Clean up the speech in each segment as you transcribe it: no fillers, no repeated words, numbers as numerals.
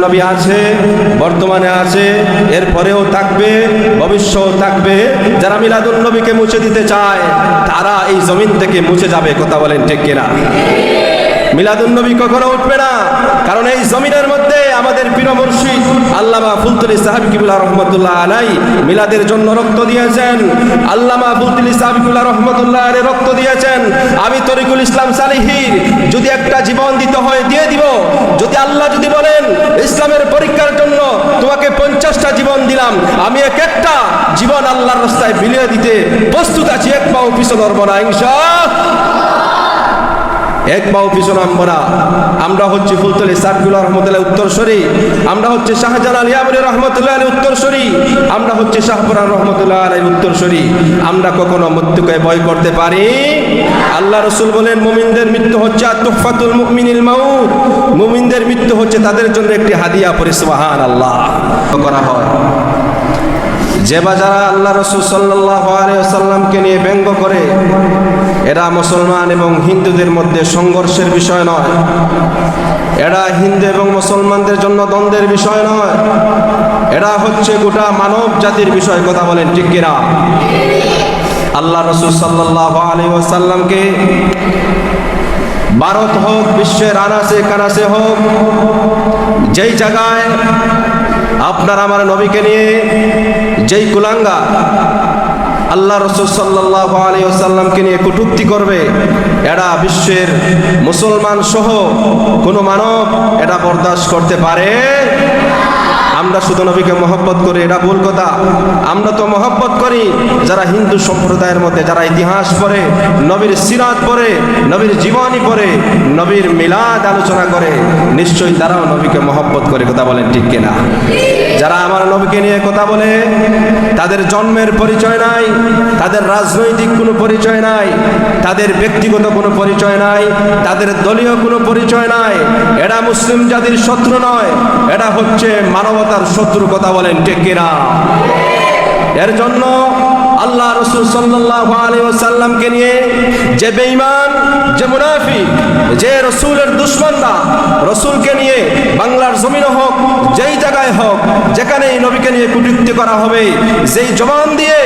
নবী আছে, বর্তমানে আছে, এরপরেও থাকবে, ভবিষ্যৎ থাকবে। যারা মিলাদুন নবীকে মুছে দিতে চায় তারা এই জমিন থেকে মুছে যাবে। কথা বলেন ঠিক কিনা? মিলাদুন নবী কখনো উঠবে না, কারণ এই জমিনের মধ্যে আমাদের পীর মুর্শিদ আল্লামা ফুলতুলি সাহেব কিবলা রহমতুল্লাহ আলাই মিলাদের জন্য রক্ত দিয়েছেন। আল্লামা ফুলতুলি সাহেব কিবলা রহমতুল্লাহ আলাই রক্ত দিয়েছেন। আমি তরিকুল ইসলাম সালিহির যদি একটা জীবন দিতে হয় দিয়ে দিব। যদি আল্লাহ যদি বলেন ইসলামের পরীক্ষার জন্য তোমাকে 50টা জীবন দিলাম, আমি একটা জীবন আল্লাহর রাস্তায় বিলিয়ে দিতে প্রস্তুত আছি। এক পাও পিছনে নড়ব না ইনশাআল্লাহ, এক পাও পিছনে নামব না। আমরা হচ্ছে ফুলতলি সাদগুল্লাহ রহমতুল্লাহ উত্তরসূরি, আমরা হচ্ছে শাহজালাল আলী ইয়ামনি রহমতুল্লাহ আলী উত্তরসূরি, আমরা হচ্ছে শাহপুরান রহমতুল্লাহ আলী উত্তরসূরি। আমরা কখনো মৃত্যুকে ভয় করতে পারি? আল্লাহ রসুল বলেন মুমিনদের মৃত্যু হচ্ছে তুহফাতুল মুমিনিল মাউত, মুমিনদের মৃত্যু হচ্ছে তাদের জন্য একটি হাদিয়া। পরে সুবহানাল্লাহ করা হয়। যে যারা আল্লাহ রসুল সাল্লাল্লাহু আলাইহি ওয়াসাল্লামকে নিয়ে ব্যঙ্গ করে, এরা মুসলমান এবং হিন্দুদের মধ্যে সংঘর্ষের বিষয় নয়, এরা হিন্দু এবং মুসলমানদের জন্য দ্বন্দ্বের বিষয় নয়, এরা হচ্ছে গোটা মানব জাতির বিষয়। কথা বলেন ঠিক কিনা? আল্লাহ রসুল সাল্লাল্লাহু আলাইহি ওয়াসাল্লামকে ভারত হোক, বিশ্বের আনাচে কানাচে হোক, যেই জায়গায় আপনার আমার নবীকে নিয়ে যেই কুলাঙ্গা আল্লাহ রসুল সাল্লাল্লাহু আলাইহি ওয়াসাল্লামকে নিয়ে কটূক্তি করবে, এরা বিশ্বের মুসলমান সহ কোনো মানব এটা বরদাস্ত করতে পারে? আমরা শুধু নবীকে মহব্বত করি, এটা ভুল কথা। আমরা তো মহব্বত করি যারা হিন্দু সম্প্রদায়ের মধ্যে যারা ইতিহাস পড়ে, নবীর সিরাত পড়ে, নবীর জীবনী পড়ে, নবীর মিলাদ আলোচনা করে, নিশ্চয়ই তারাও নবীকে মহব্বত করে। কথা বলেন ঠিক কিনা? যারা আমার নবীকে নিয়ে কথা বলে তাদের জন্মের পরিচয় নাই, তাদের রাজনৈতিক কোনো পরিচয় নাই, তাদের ব্যক্তিগত কোনো পরিচয় নাই, তাদের দলীয় কোনো পরিচয় নাই। এরা মুসলিম জাতির শত্রু নয়, এটা হচ্ছে মানবতার শত্রু। কথা বলেন ঠিক কিনা? এর জন্য আল্লাহ রসুল সাল্লাল্লাহু আলাইহি ওয়াসাল্লামকে নিয়ে যে বেঈমান, যে মুনাফিক, যে রসুলের দুশমনরা রসুলকে নিয়ে বাংলার জমিনে হোক, যেই জায়গায় হোক, যেখানেই নবীকে নিয়ে কটূক্তি করা হবে, যেই জবান দিয়ে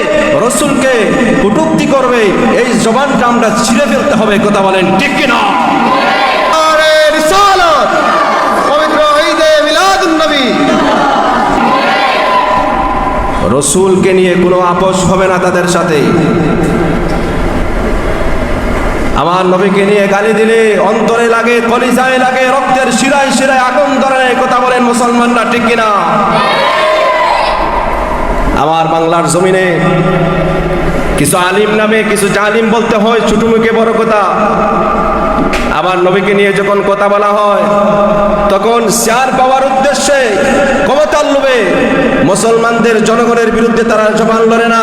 রসুলকে কটূক্তি করবে, এই জবানটা আমরা ছিঁড়ে ফেলতে হবে। কথা বলেন ঠিক কিনা? পবিত্র ঈদে মিলাদুন নবী, রসুলকে নিয়ে কোনো আপোষ হবে না তাদের সাথে। আমার নবীকে নিয়ে গালি দিলে অন্তরে লাগে, কলিজায় লাগে, রক্তের শিরায় শিরায় আগুন ধরে। কথা বলেন মুসলমানরা ঠিক কিনা? আমার বাংলার জমিনে কিছু আলিম নামে কিছু জালিম বলতে হয় ছোট মুখে বড় কথা। আমার নবীকে নিয়ে যখন কথা বলা হয় তখন শেয়ার পাওয়ার উদ্দেশ্যে, ক্ষমতার লোভে মুসলমানদের জনগণের বিরুদ্ধে তারা জবান লড়ে না।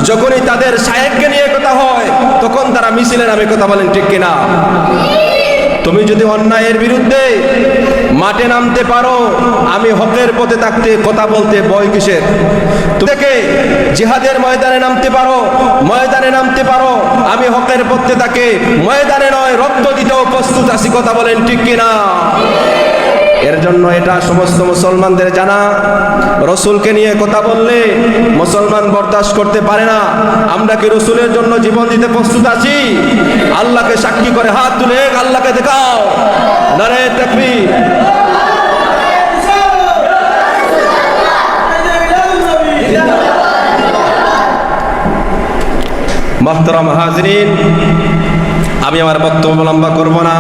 যখনই তাদের শায়েখকে নিয়ে কথা হয় তখন তারা মিছিলে নামে। কথা বলেন ঠিক কিনা? তুমি যদি অন্যায়ের বিরুদ্ধে মাঠে নামতে পারো, আমি হকের পথে থাকতে কথা বলতে ভয় কিসের? থেকে জিহাদের ময়দানে নামতে পারো, ময়দানে নামতে পারো, আমি হকের পথে থাকে ময়দানে নয় রক্ত দিতেও প্রস্তুত আছি। কথা বলেন ঠিক কিনা? এর জন্য এটা সমস্ত মুসলমানদের জানা, রসুলকে নিয়ে কথা বললে মুসলমান বরদাস্ত করতে পারে না। আমরা কি রসুলের জন্য জীবন দিতে প্রস্তুত আছি? আল্লাহকে সাক্ষী করে হাত তুলে আল্লাহকে দেখাও, নারে তাকবীর। মুহতারাম হাজরিন, আমি আমার বক্তব্য লম্বা করব না।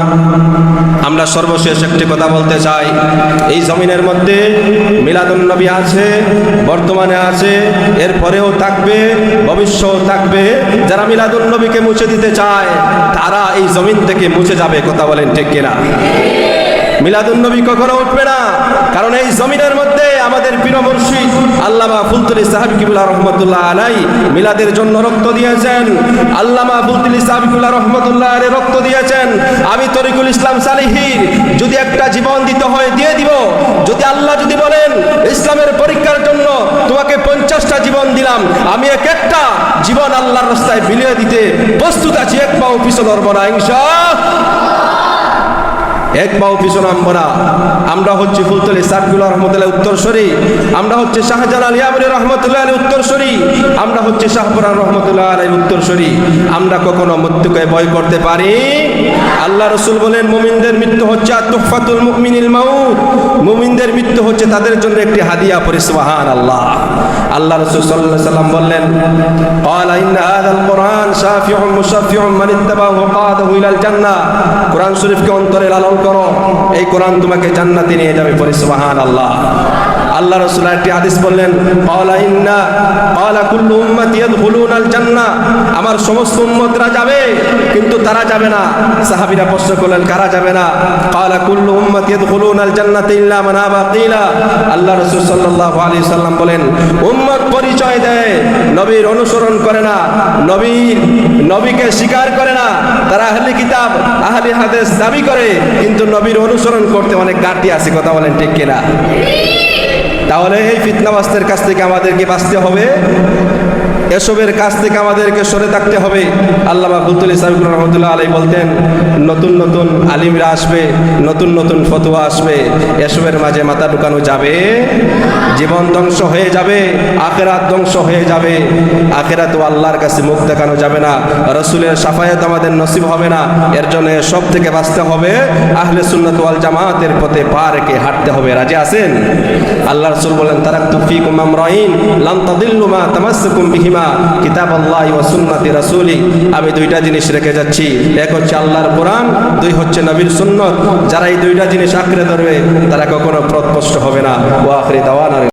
আমরা সর্বশেষ একটি কথা বলতে চাই, এই জমিনের মধ্যে মিলাদুন নবী আছে, বর্তমানে আছে, এরপরেও থাকবে, ভবিষ্যৎ থাকবে। যারা মিলাদুন নবীকে মুছে দিতে চায় তারা এই জমিন থেকে মুছে যাবে। কথা বলেন ঠিক কিনা? মিলাদুন নবী কখনো উঠবে না, কারণ এই জমিনের মধ্যে আমাদের পীর মুর্শিদ আল্লামা ফুলতুলি সাহেব কিবলা রহমতুল্লাহ আলাই মিলাদের জন্য রক্ত দিয়েছেন। আল্লামা ফুলতুলি সাহেব কিবলা রহমতুল্লাহ আলাই রক্ত দিয়েছেন। আমি তরিকুল ইসলাম সালিহির যদি একটা জীবন দিতে হয় দিয়ে দিব। যদি আল্লাহ যদি বলেন ইসলামের পরীক্ষার জন্য তোমাকে 50টা জীবন দিলাম, আমি একটা জীবন আল্লাহর রাস্তায় বিলিয়ে দিতে প্রস্তুত আছি। এক পাও পিছনে নড়ব না ইনশাআল্লাহ। এক পাও পিছন নামবো না। আমরা হচ্ছে ফুলতলি সাদুল্লাহ রহমতুল্লাহ উত্তরসূরি, আমরা হচ্ছে শাহজালাল আলী আমরি রহমতুল্লাহ আলী উত্তরসূরি, আমরা হচ্ছে শাহপুরান রহমতুল্লাহ আলী উত্তরসূরি। আমরা কখনো মৃত্যুকে ভয় করতে পারি? আল্লাহ রসুল বলেন মুমিনদের মৃত্যু হচ্ছে তুহফাতুল মুমিনিল মাউত, মুমিনদের মৃত্যু হচ্ছে তাদের জন্য একটি হাদিয়া। পড়ি সুবহানাল্লাহ। আল্লাহ রসুল সাল্লাল্লাহু আলাইহি ওয়াসাল্লাম বললেন ক্বালা ইন্না হাযাল কুরআন শাফিউন মুশাফিউন মান ইত্তাবাহু কাদাহু ইলাল জান্নাহ। কোরআন শরীফকে অন্তরে লালন করো, এই কোরআন তোমাকে জান্নাতে নিয়ে যাবে। পড়ি সুবহানাল্লাহ। আল্লাহ রাসূল একটি হাদিস বললেন ক্বালা কুল্লু উম্মতি ইয়াদখুলুনাল জান্নাহ, আমার সমস্ত উম্মতরা যাবে কিন্তু তারা যাবে না। সাহাবীরা প্রশ্ন করলেন কারা যাবে না? ক্বালা কুল্লু উম্মতি ইয়াদখুলুনাল জান্নাতা ইল্লা মান আবা। কিলা, আল্লাহ রাসূল সাল্লাল্লাহু আলাইহি সাল্লাম বলেন উম্মত পরিচয় দেয়, নবীর অনুসরণ করে না, নবীকে স্বীকার করে না, তারা আহলে কিতাব আহলে হাদিস দাবি করে কিন্তু নবীর অনুসরণ করতে অনেক ঘাটতি আছে। কথা বলেন ঠিক কিনা? তাহলে এই ফিতনাবাজদের কাছ থেকে আমাদেরকে বাঁচতে হবে, এসবের কাছ থেকে আমাদেরকে সরে থাকতে হবে। আল্লামা ফুলতুলি সাহেব রহমতুল্লাহ আলাইহি বলতেন নতুন নতুন আলিমরা আসবে, নতুন নতুন ফতোয়া আসবে, এসবের মাঝে মাথা ঢুকানো যাবে, জীবন ধ্বংস হয়ে যাবে, আখিরাত ধ্বংস হয়ে যাবে। আখিরাত ও আল্লাহর কাছে মুখ দেখানো যাবে না, রাসূলের শাফায়াত আমাদের নসিব হবে না। এর জন্য সব থেকে বাঁচতে হবে, আহলে সুন্নাত ওয়াল জামাতের পথে পা রেখে হাঁটতে হবে। রাজি আছেন? আল্লাহ রাসূল বলেন তারাকতু ফীকুম আমরাইন লান তাদিল্লু মা তামাসসাকুম বিহিমা কিতাবাল্লাহি ওয়া সুন্নতি রাসূলি। আমি দুইটা জিনিস রেখে যাচ্ছি, এক হচ্ছে আল্লাহর কোরআন, দুই হচ্ছে নবীর সুন্নাত। যারা এই দুইটা জিনিস আঁকড়ে ধরবে তারা কখনো পথভ্রষ্ট হবে না। ওয়া আখিরি দাওয়ানা।